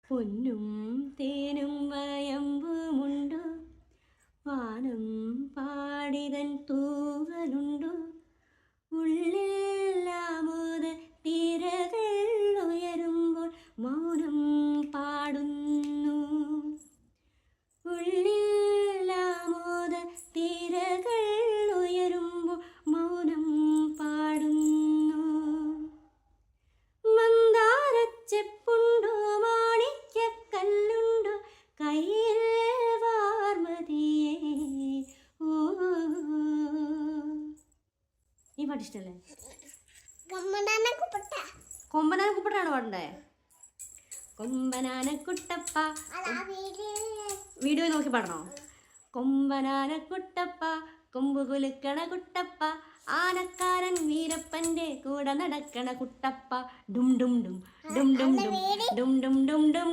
പൊന്നും തേനും വയമ്പുമുണ്ടു, വാനം പാടിതൻ തൂവലുണ്ടു, ഉള്ളിൽ ആമോദ തിരകൾ ഉയരുമ്പോൾ മൗനം പാടുന്നു. ഉള്ളിൽ ആമോദ തിരകൾ ഉയരുമ്പോൾ മൗനം പാടുന്നു. മന്ദാരച്ചെപ്പുണ്ടോ മാണിക്യക്കല്ലുണ്ടോ കയ്യിൽ വാർമതിയേ. ഓ, ഈ പാട്ട് ഇഷ്ടല്ലേ? കൊമ്പനാന കുട്ടപ്പാണ് പാടണ്ടേ? കൊമ്പനാന കുട്ടപ്പ വീഡിയോ നോക്കി പാടണോ? കൊമ്പനാന കുട്ടപ്പ കൊമ്പ് കുലുക്കണ കുട്ടപ്പ, ആനക്കാരൻ വീരപ്പന്റെ കൂടെ നടക്കണ കുട്ടപ്പ, ഡും ഡും ഡും ഡും ഡും ഡും ഡും ഡും ഡും ഡും.